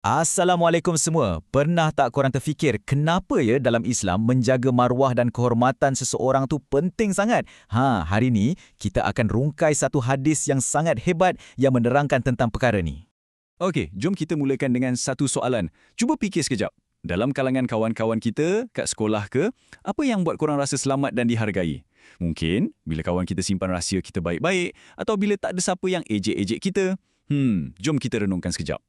Assalamualaikum semua. Pernah tak korang terfikir kenapa ya dalam Islam menjaga maruah dan kehormatan seseorang tu penting sangat? Hari ni kita akan rungkai satu hadis yang sangat hebat yang menerangkan tentang perkara ni. Okey, jom kita mulakan dengan satu soalan. Cuba fikir sekejap. Dalam kalangan kawan-kawan kita, kat sekolah ke, apa yang buat korang rasa selamat dan dihargai? Mungkin bila kawan kita simpan rahsia kita baik-baik atau bila tak ada siapa yang ejek-ejek kita. Jom kita renungkan sekejap.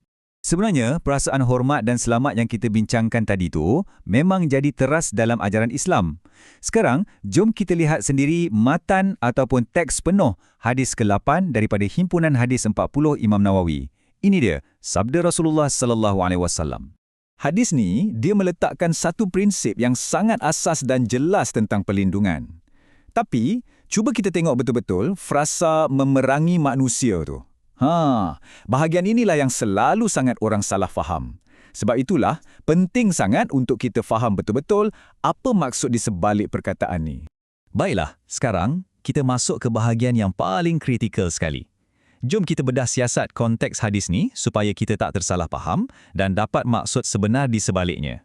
Sebenarnya, perasaan hormat dan selamat yang kita bincangkan tadi tu memang jadi teras dalam ajaran Islam. Sekarang, jom kita lihat sendiri matan ataupun teks penuh hadis ke-8 daripada Himpunan Hadis 40 Imam Nawawi. Ini dia, sabda Rasulullah sallallahu alaihi wasallam. Hadis ni, dia meletakkan satu prinsip yang sangat asas dan jelas tentang perlindungan. Tapi, cuba kita tengok betul-betul frasa memerangi manusia tu. Bahagian inilah yang selalu sangat orang salah faham. Sebab itulah, penting sangat untuk kita faham betul-betul apa maksud di sebalik perkataan ni. Baiklah, sekarang kita masuk ke bahagian yang paling kritikal sekali. Jom kita bedah siasat konteks hadis ni supaya kita tak tersalah faham dan dapat maksud sebenar di sebaliknya.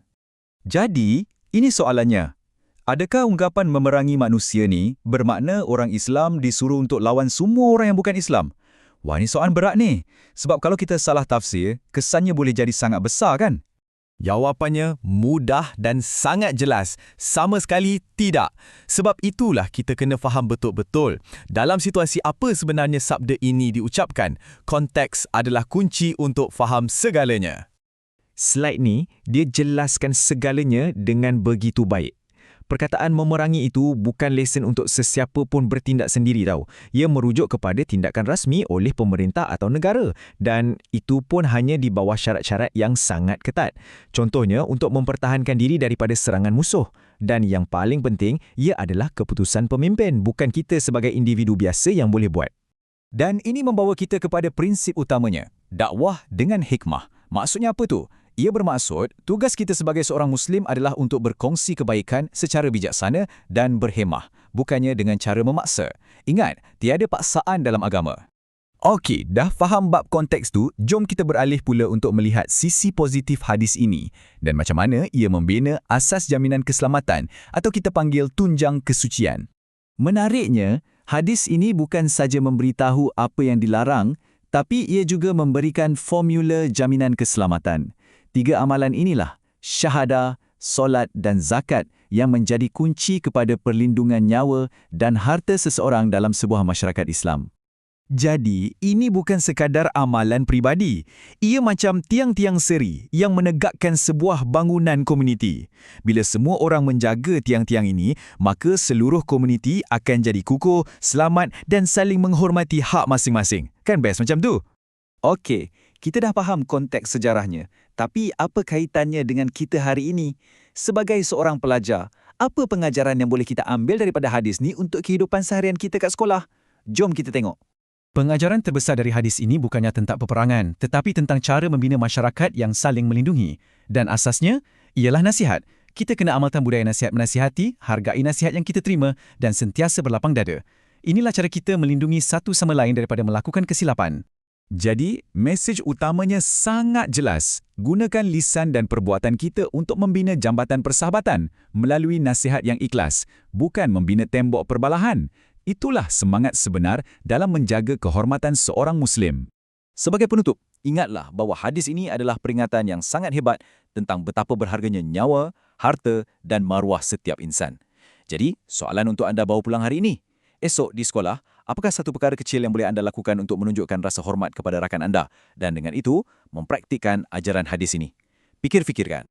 Jadi, ini soalannya. Adakah ungkapan memerangi manusia ni bermakna orang Islam disuruh untuk lawan semua orang yang bukan Islam? Wah, ini soalan berat ni. Sebab kalau kita salah tafsir, kesannya boleh jadi sangat besar kan? Jawapannya mudah dan sangat jelas. Sama sekali tidak. Sebab itulah kita kena faham betul-betul. Dalam situasi apa sebenarnya sabda ini diucapkan, konteks adalah kunci untuk faham segalanya. Slide ni, dia jelaskan segalanya dengan begitu baik. Perkataan memerangi itu bukan lesen untuk sesiapa pun bertindak sendiri tau. Ia merujuk kepada tindakan rasmi oleh pemerintah atau negara dan itu pun hanya di bawah syarat-syarat yang sangat ketat. Contohnya untuk mempertahankan diri daripada serangan musuh. Dan yang paling penting, ia adalah keputusan pemimpin, bukan kita sebagai individu biasa yang boleh buat. Dan ini membawa kita kepada prinsip utamanya, dakwah dengan hikmah. Maksudnya apa tu? Ia bermaksud, tugas kita sebagai seorang Muslim adalah untuk berkongsi kebaikan secara bijaksana dan berhemah, bukannya dengan cara memaksa. Ingat, tiada paksaan dalam agama. Okey, dah faham bab konteks tu, jom kita beralih pula untuk melihat sisi positif hadis ini dan macam mana ia membina asas jaminan keselamatan atau kita panggil tunjang kesucian. Menariknya, hadis ini bukan saja memberitahu apa yang dilarang, tapi ia juga memberikan formula jaminan keselamatan. 3 amalan inilah, syahadah, solat dan zakat yang menjadi kunci kepada perlindungan nyawa dan harta seseorang dalam sebuah masyarakat Islam. Jadi, ini bukan sekadar amalan pribadi. Ia macam tiang-tiang seri yang menegakkan sebuah bangunan komuniti. Bila semua orang menjaga tiang-tiang ini, maka seluruh komuniti akan jadi kukuh, selamat dan saling menghormati hak masing-masing. Kan best macam tu? Okey, kita dah faham konteks sejarahnya. Tapi apa kaitannya dengan kita hari ini? Sebagai seorang pelajar, apa pengajaran yang boleh kita ambil daripada hadis ni untuk kehidupan seharian kita kat sekolah? Jom kita tengok. Pengajaran terbesar dari hadis ini bukannya tentang peperangan, tetapi tentang cara membina masyarakat yang saling melindungi. Dan asasnya ialah nasihat. Kita kena amalkan budaya nasihat menasihati, hargai nasihat yang kita terima dan sentiasa berlapang dada. Inilah cara kita melindungi satu sama lain daripada melakukan kesilapan. Jadi, mesej utamanya sangat jelas. Gunakan lisan dan perbuatan kita untuk membina jambatan persahabatan melalui nasihat yang ikhlas, bukan membina tembok perbalahan. Itulah semangat sebenar dalam menjaga kehormatan seorang Muslim. Sebagai penutup, ingatlah bahawa hadis ini adalah peringatan yang sangat hebat tentang betapa berharganya nyawa, harta dan maruah setiap insan. Jadi, soalan untuk anda bawa pulang hari ini. Esok di sekolah, apakah satu perkara kecil yang boleh anda lakukan untuk menunjukkan rasa hormat kepada rakan anda dan dengan itu, mempraktikkan ajaran hadis ini? Fikir-fikirkan.